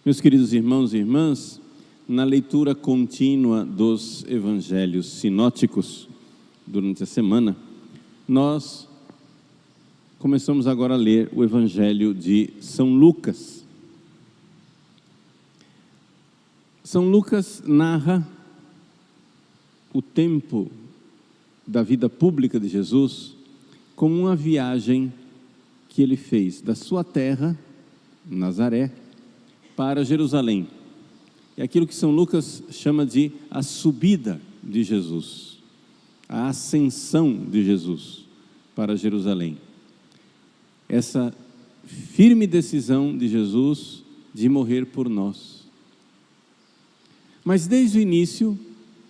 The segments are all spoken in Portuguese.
Meus queridos irmãos e irmãs, na leitura contínua dos evangelhos sinóticos durante a semana, nós começamos agora a ler o evangelho de São Lucas. São Lucas narra o tempo da vida pública de Jesus como uma viagem que ele fez da sua terra, Nazaré, para Jerusalém. É aquilo que São Lucas chama de a subida de Jesus, a ascensão de Jesus para Jerusalém. Essa firme decisão de Jesus de morrer por nós. Mas desde o início,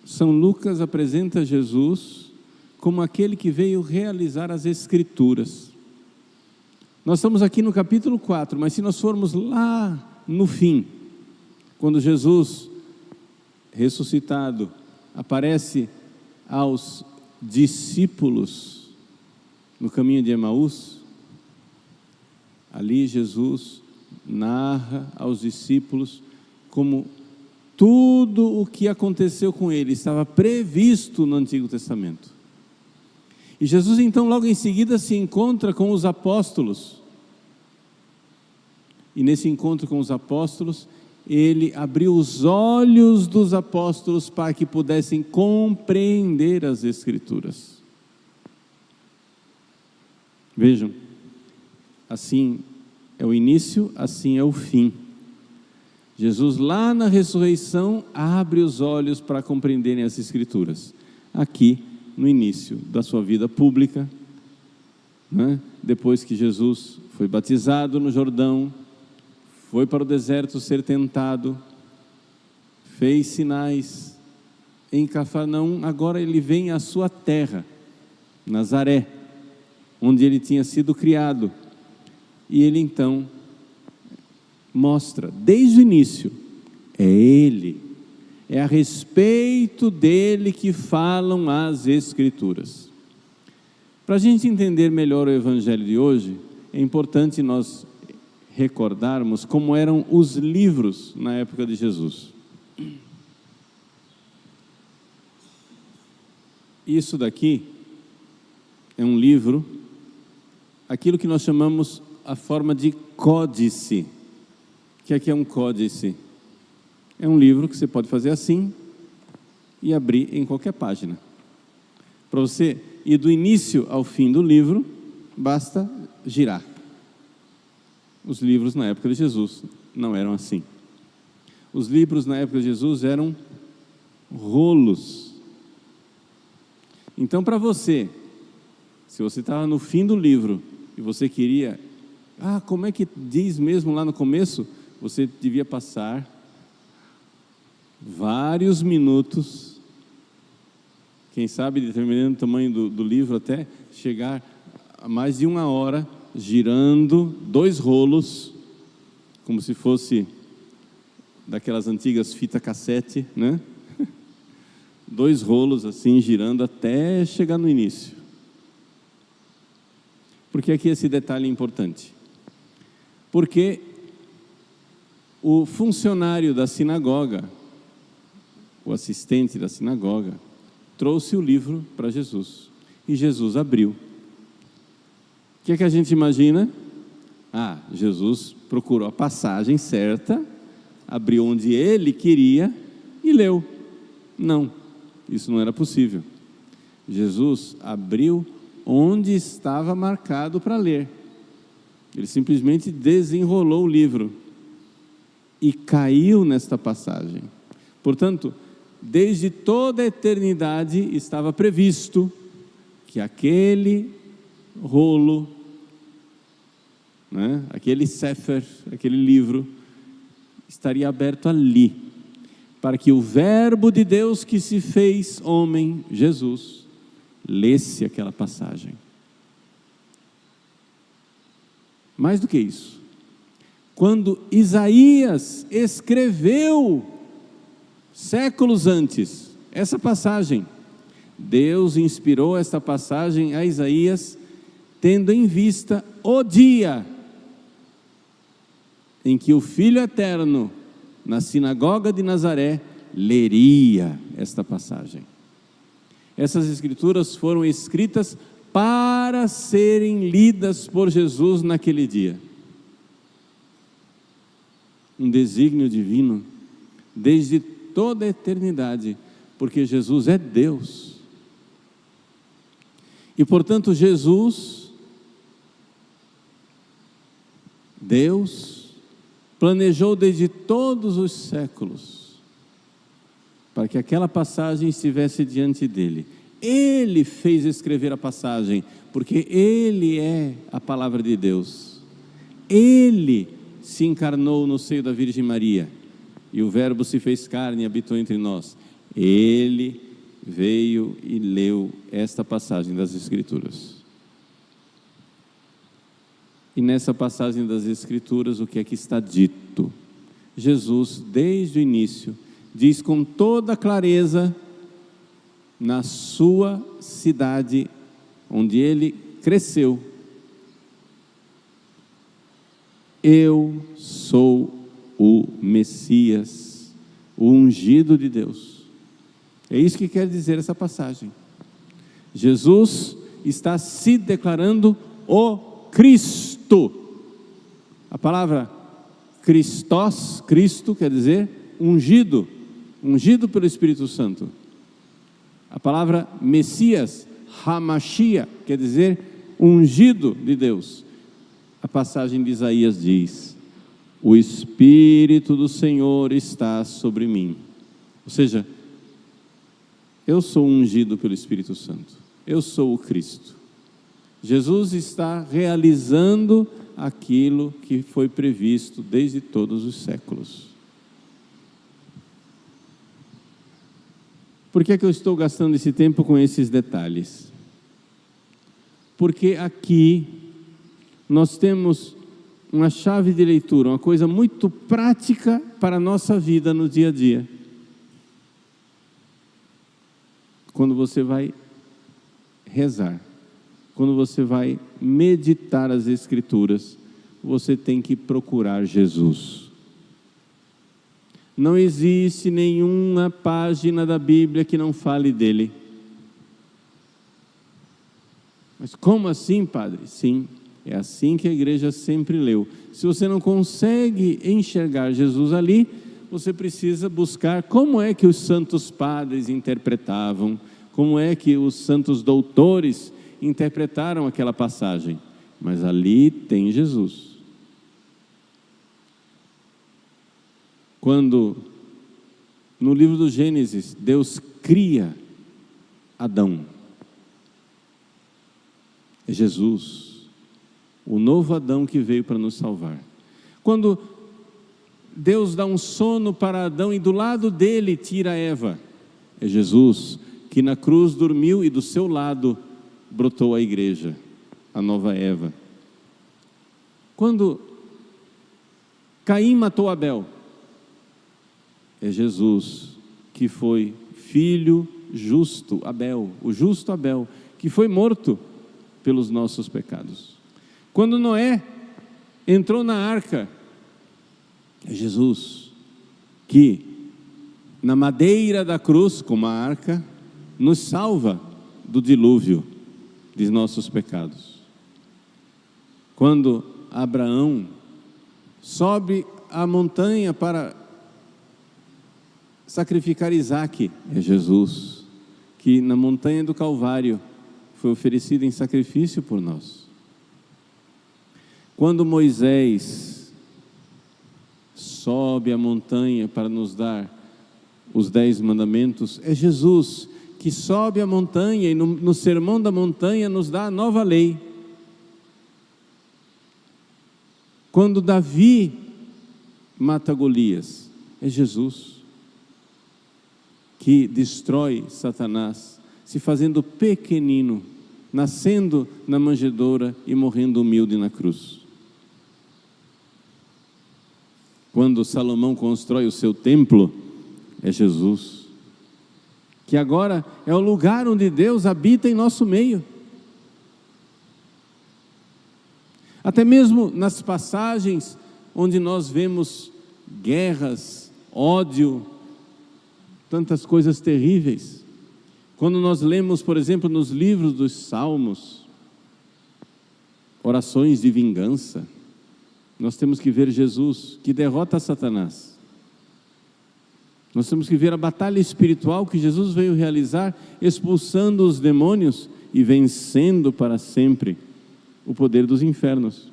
São Lucas apresenta Jesus como aquele que veio realizar as Escrituras. Nós estamos aqui no capítulo 4, mas se nós formos lá no fim, quando Jesus, ressuscitado, aparece aos discípulos no caminho de Emaús, ali Jesus narra aos discípulos como tudo o que aconteceu com ele estava previsto no Antigo Testamento. E Jesus então logo em seguida se encontra com os apóstolos. E nesse encontro com os apóstolos, ele abriu os olhos dos apóstolos para que pudessem compreender as Escrituras. Vejam, assim é o início, assim é o fim. Jesus lá na ressurreição abre os olhos para compreenderem as Escrituras. Aqui, no início da sua vida pública, né? Depois que Jesus foi batizado no Jordão, foi para o deserto ser tentado, fez sinais em Cafarnaum, agora ele vem à sua terra, Nazaré, onde ele tinha sido criado, e ele então mostra, desde o início, é ele, é a respeito dele que falam as Escrituras. Para a gente entender melhor o evangelho de hoje, é importante nós recordarmos como eram os livros na época de Jesus. Isso daqui é um livro, aquilo que nós chamamos a forma de códice. O que é um códice? É um livro que você pode fazer assim e abrir em qualquer página. Para você ir do início ao fim do livro, basta girar. Os livros na época de Jesus não eram assim. Os livros na época de Jesus eram rolos. Então, para você, se você estava no fim do livro e você queria, como é que diz mesmo lá no começo? Você devia passar vários minutos, quem sabe, determinando o tamanho do livro, até chegar a mais de 1 hora, girando 2 rolos, como se fosse daquelas antigas fita cassete, né? 2 rolos assim, girando até chegar no início. Por que aqui esse detalhe é importante? Porque o funcionário da sinagoga, o assistente da sinagoga, trouxe o livro para Jesus, e Jesus abriu. O que é que a gente imagina? Jesus procurou a passagem certa, abriu onde ele queria e leu. Não, isso não era possível. Jesus abriu onde estava marcado para ler. Ele simplesmente desenrolou o livro e caiu nesta passagem. Portanto, desde toda a eternidade estava previsto que aquele rolo, né, aquele sefer, aquele livro, estaria aberto ali, para que o verbo de Deus que se fez homem, Jesus, lesse aquela passagem. Mais do que isso, quando Isaías escreveu, séculos antes, essa passagem, Deus inspirou esta passagem a Isaías, tendo em vista o dia em que o Filho Eterno na sinagoga de Nazaré, leria esta passagem. Essas escrituras foram escritas para serem lidas por Jesus naquele dia. Um desígnio divino desde toda a eternidade, porque Jesus é Deus. E portanto Jesus, Deus, planejou desde todos os séculos para que aquela passagem estivesse diante dele. Ele fez escrever a passagem, porque Ele é a palavra de Deus. Ele se encarnou no seio da Virgem Maria, e o Verbo se fez carne e habitou entre nós. Ele veio e leu esta passagem das Escrituras. E nessa passagem das Escrituras, o que é que está dito? Jesus, desde o início, diz com toda clareza, na sua cidade, onde ele cresceu: eu sou o Messias, o ungido de Deus. É isso que quer dizer essa passagem. Jesus está se declarando o Cristo. A palavra Christos, Cristo, quer dizer ungido, ungido pelo Espírito Santo. A palavra Messias, Hamashia, quer dizer ungido de Deus. A passagem de Isaías diz: o Espírito do Senhor está sobre mim. Ou seja, eu sou ungido pelo Espírito Santo, eu sou o Cristo. Jesus está realizando aquilo que foi previsto desde todos os séculos. Por que é que eu estou gastando esse tempo com esses detalhes? Porque aqui nós temos uma chave de leitura, uma coisa muito prática para a nossa vida no dia a dia. Quando você vai rezar, quando você vai meditar as Escrituras, você tem que procurar Jesus. Não existe nenhuma página da Bíblia que não fale dele. Mas como assim, padre? Sim, é assim que a igreja sempre leu. Se você não consegue enxergar Jesus ali, você precisa buscar como é que os santos padres interpretavam, como é que os santos doutores interpretaram aquela passagem. Mas ali tem Jesus. Quando no livro do Gênesis Deus cria Adão, é Jesus, o novo Adão que veio para nos salvar. Quando Deus dá um sono para Adão e do lado dele tira Eva, é Jesus que na cruz dormiu e do seu lado brotou a igreja, a nova Eva. Quando Caim matou Abel, é Jesus que foi filho justo, Abel, o justo Abel, que foi morto pelos nossos pecados. Quando Noé entrou na arca, é Jesus que na madeira da cruz, como a arca, nos salva do dilúvio de nossos pecados. Quando Abraão sobe a montanha para sacrificar Isaque, é Jesus que na montanha do Calvário foi oferecido em sacrifício por nós. Quando Moisés sobe a montanha para nos dar os 10 mandamentos, é Jesus que sobe a montanha e no sermão da montanha nos dá a nova lei. Quando Davi mata Golias, é Jesus que destrói Satanás, se fazendo pequenino, nascendo na manjedoura e morrendo humilde na cruz. Quando Salomão constrói o seu templo, é Jesus, que agora é o lugar onde Deus habita em nosso meio. Até mesmo nas passagens onde nós vemos guerras ódio, tantas coisas terríveis. Quando nós lemos, por exemplo, nos livros dos Salmos, orações de vingança, nós temos que ver Jesus que derrota Satanás. Nós temos que ver a batalha espiritual que Jesus veio realizar, expulsando os demônios e vencendo para sempre o poder dos infernos.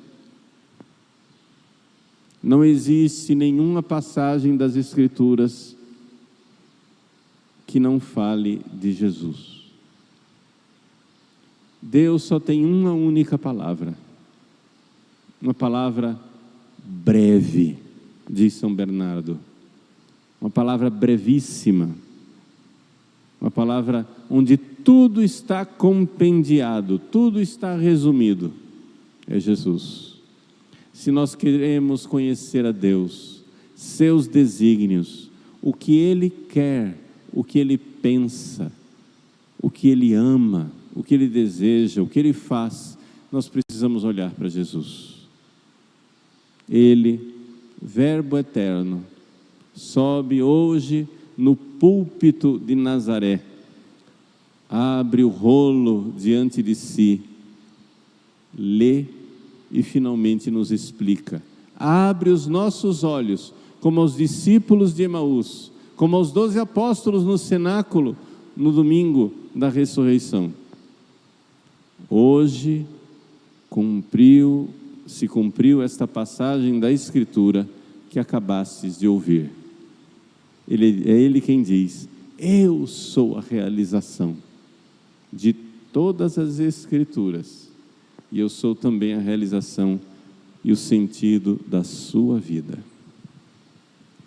Não existe nenhuma passagem das Escrituras que não fale de Jesus. Deus só tem uma única palavra, uma palavra breve, diz São Bernardo, uma palavra brevíssima, uma palavra onde tudo está compendiado, tudo está resumido, é Jesus. Se nós queremos conhecer a Deus, seus desígnios, o que Ele quer, o que Ele pensa, o que Ele ama, o que Ele deseja, o que Ele faz, nós precisamos olhar para Jesus. Ele, Verbo eterno, sobe hoje no púlpito de Nazaré, abre o rolo diante de si, lê e finalmente nos explica. Abre os nossos olhos, como aos discípulos de Emaús, como aos 12 apóstolos no cenáculo, no domingo da ressurreição. Hoje se cumpriu esta passagem da Escritura que acabastes de ouvir. É Ele quem diz: eu sou a realização de todas as Escrituras, e eu sou também a realização e o sentido da sua vida.